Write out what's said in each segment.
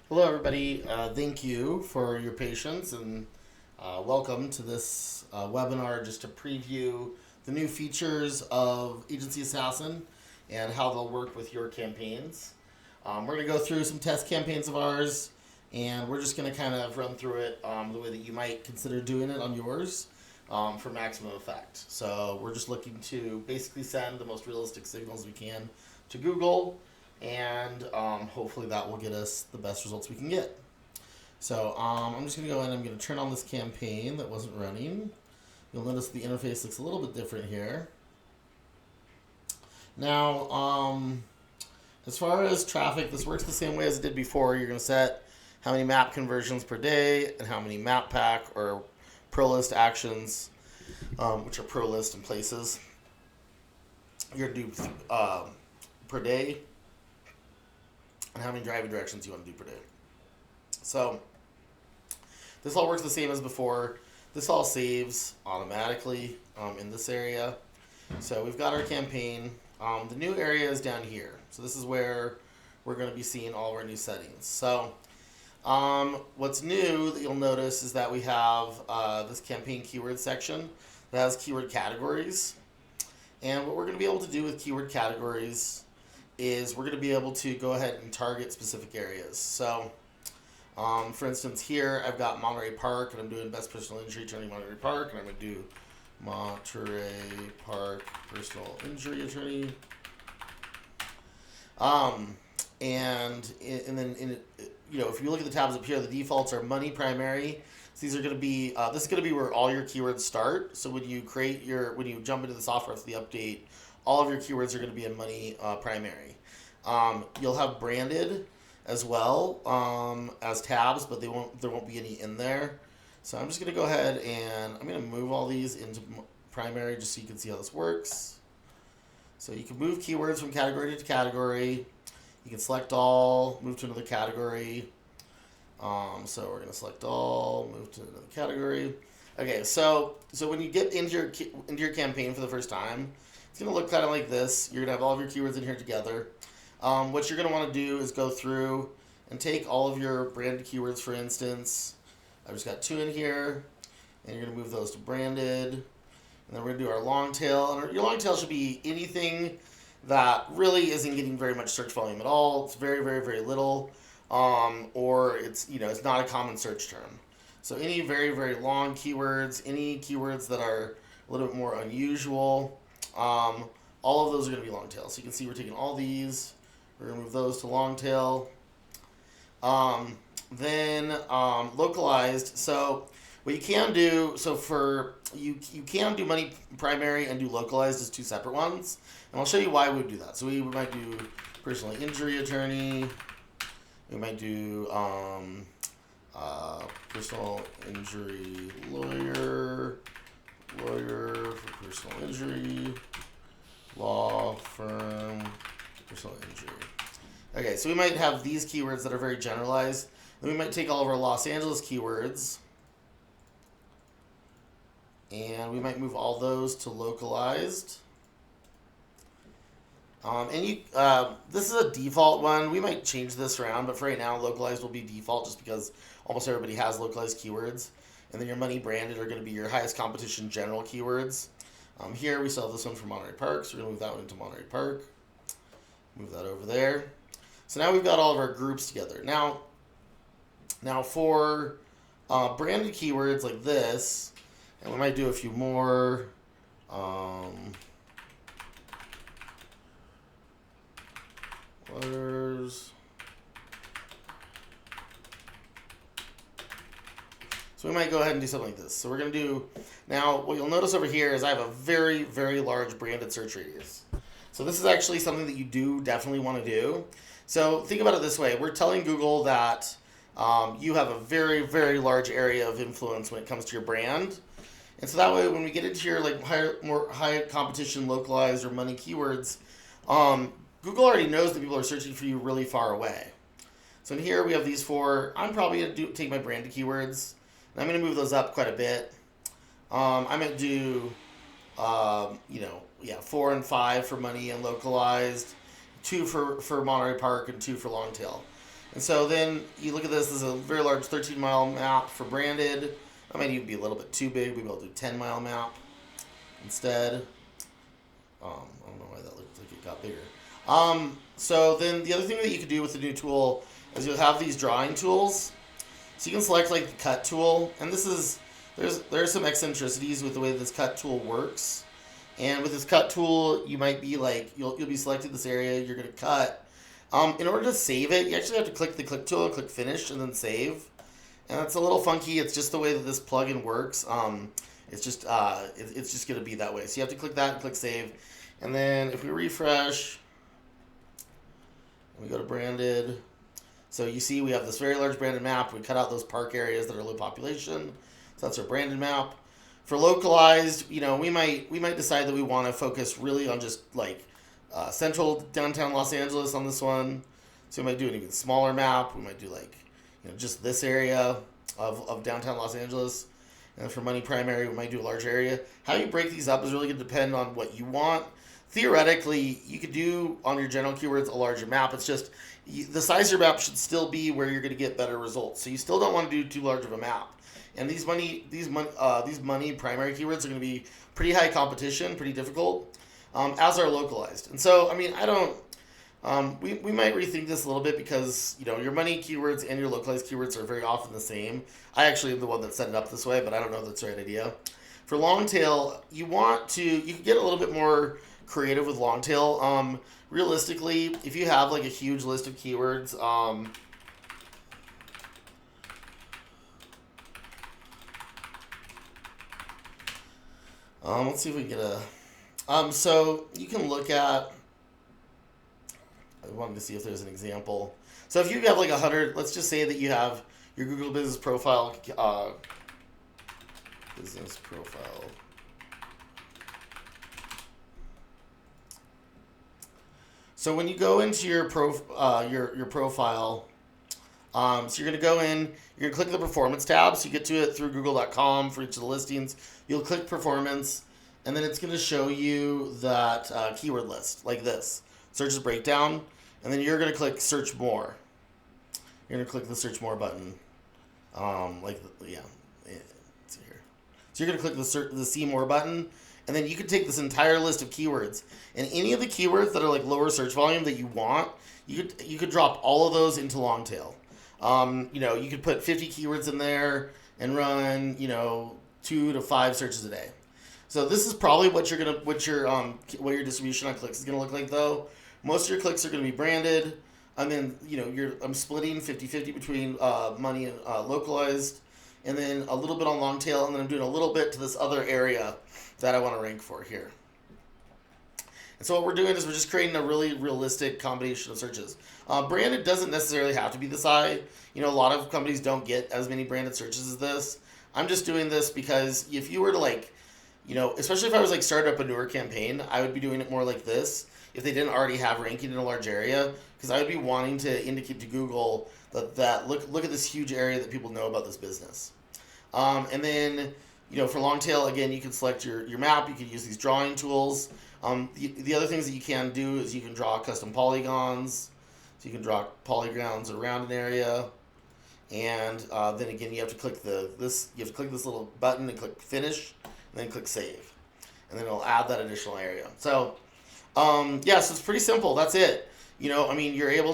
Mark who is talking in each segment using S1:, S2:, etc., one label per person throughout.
S1: Hello, everybody. Thank you for your patience and welcome to this webinar just to preview the new features of Agency Assassin and how they'll work with your campaigns. We're going to go through some test campaigns of ours and we're just going to kind of run through it the way that you might consider doing it on yours for maximum effect. So we're just looking to basically send the most realistic signals we can to Google and hopefully that will get us the best results we can get. So I'm just going to go in and I'm going to turn on this campaign that wasn't running. You'll notice the interface looks a little bit different here. Now, as far as traffic, this works the same way as it did before. You're going to set how many map conversions per day and how many map pack or pro list actions, which are pro list and places, you're going to do per day, and how many driving directions you want to do per day. So this all works the same as before. This all saves automatically in this area. So we've got our campaign. The new area is down here. So this is where we're going to be seeing all of our new settings. So what's new that you'll notice is that we have this campaign keyword section that has keyword categories. And what we're going to be able to do with keyword categories is we're going to be able to go ahead and target specific areas. So, for instance, here I've got Monterey Park, and I'm doing best personal injury attorney Monterey Park, and I'm going to do Monterey Park personal injury attorney. And then if you look at the tabs up here, the defaults are money primary. So these are going to be this is going to be where all your keywords start. So when you jump into the software for the update, all of your keywords are going to be in money primary. You'll have branded as well as tabs, but there won't be any in there. So I'm just going to go ahead and I'm going to move all these into primary just so you can see how this works. So you can move keywords from category to category. You can select all, move to another category. So we're going to select all, move to another category. Okay, so when you get into your campaign for the first time, it's going to look kind of like this. You're going to have all of your keywords in here together. What you're going to want to do is go through and take all of your branded keywords, for instance. I've just got 2 in here, and you're going to move those to branded. And then we're going to do our long tail. And your long tail should be anything that really isn't getting very much search volume at all. It's very, very, very little. Or it's not a common search term. So any very, very long keywords, any keywords that are a little bit more unusual, all of those are going to be long tail. So you can see we're taking all these. We're going to move those to long tail. Then localized. So what you can do, you can do money primary and do localized as 2 separate ones. And I'll show you why we would do that. So we might do personal injury attorney. We might do personal injury lawyer for personal injury, law firm, personal injury. Okay, so we might have these keywords that are very generalized. Then we might take all of our Los Angeles keywords and we might move all those to localized. This is a default one. We might change this around, but for right now, localized will be default just because almost everybody has localized keywords. And then your money branded are going to be your highest competition general keywords. Here we still have this one for Monterey Park, so we're going to move that one into Monterey Park. Move that over there. So now we've got all of our groups together. Now for branded keywords like this, and we might do a few more. Letters. So we might go ahead and do something like this. So we're going to do, now what you'll notice over here is I have a very, very large branded search radius. So this is actually something that you do definitely want to do. So think about it this way. We're telling Google that you have a very, very large area of influence when it comes to your brand. And so that way when we get into your more high competition localized or money keywords, Google already knows that people are searching for you really far away. So in here we have these 4. I'm probably going to take my branded keywords, and I'm going to move those up quite a bit. I'm going to do, 4 and 5 for money and localized, 2 for Monterey Park, and 2 for long tail. And so then you look at this. This is a very large 13-mile map for branded. That might even be a little bit too big. Maybe I'll do 10-mile map instead. I don't know why that looked like it got bigger. So then the other thing that you could do with the new tool is you'll have these drawing tools. So you can select like the cut tool, and this is there's some eccentricities with the way this cut tool works. And with this cut tool, you might be like you'll be selected this area you're going to cut. In order to save it, you actually have to click the click tool, click finish, and then save. And it's a little funky. It's just the way that this plugin works. It's just going to be that way. So you have to click that and click save. And then if we refresh, we go to branded. So you see we have this very large branded map. We cut out those park areas that are low population. So that's our branded map. For localized, we might decide that we want to focus really on just like central downtown Los Angeles on this one. So we might do an even smaller map. We might do like just this area of downtown Los Angeles. And for money primary, we might do a large area. How you break these up is really going to depend on what you want. Theoretically, you could do on your general keywords a larger map. It's just the size of your map should still be where you're going to get better results. So you still don't want to do too large of a map. And these money primary keywords are going to be pretty high competition, pretty difficult, as are localized. And so, I mean, I don't. We might rethink this a little bit because your money keywords and your localized keywords are very often the same. I actually am the one that set it up this way, but I don't know if that's the right idea. For long tail, you can get a little bit more creative with long tail. Realistically, if you have like a huge list of keywords, let's see if we can get a. So you can look at. I wanted to see if there's an example. So if you have like 100, let's just say that you have your Google Business Profile. Business Profile. So when you go into your profile, so you're going to go in, you're going to click the Performance tab. So you get to it through Google.com for each of the listings. You'll click Performance, and then it's going to show you that keyword list like this. Searches breakdown, and then you're going to click Search More. You're going to click the Search More button. Let's see here. So you're going to click the See More button, and then you can take this entire list of keywords, and any of the keywords that are like lower search volume that you want, you could drop all of those into long tail. You could put 50 keywords in there and run 2 to 5 searches a day. So this is probably what your distribution on clicks is going to look like though. Most of your clicks are going to be branded. And then I'm splitting 50-50 between money and localized, and then a little bit on long tail, and then I'm doing a little bit to this other area that I want to rank for here. And so what we're doing is we're just creating a really realistic combination of searches. Branded doesn't necessarily have to be this high. A lot of companies don't get as many branded searches as this. I'm just doing this because if you were to especially if I was starting up a newer campaign, I would be doing it more like this if they didn't already have ranking in a large area, because I would be wanting to indicate to Google that look at this huge area that people know about this business. And then for long tail, again, you can select your map. You can use these drawing tools. The other things that you can do is you can draw custom polygons. So you can draw polygons around an area, and then again you have to click this little button and click finish, and then click save, and then it'll add that additional area. So so it's pretty simple. That's it. We're now able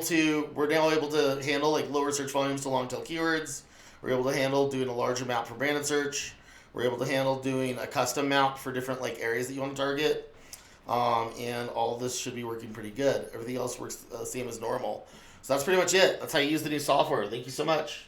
S1: to handle lower search volumes to long tail keywords. We're able to handle doing a larger map for branded search. We're able to handle doing a custom map for different areas that you want to target. And all of this should be working pretty good. Everything else works the same as normal. So that's pretty much it. That's how you use the new software. Thank you so much.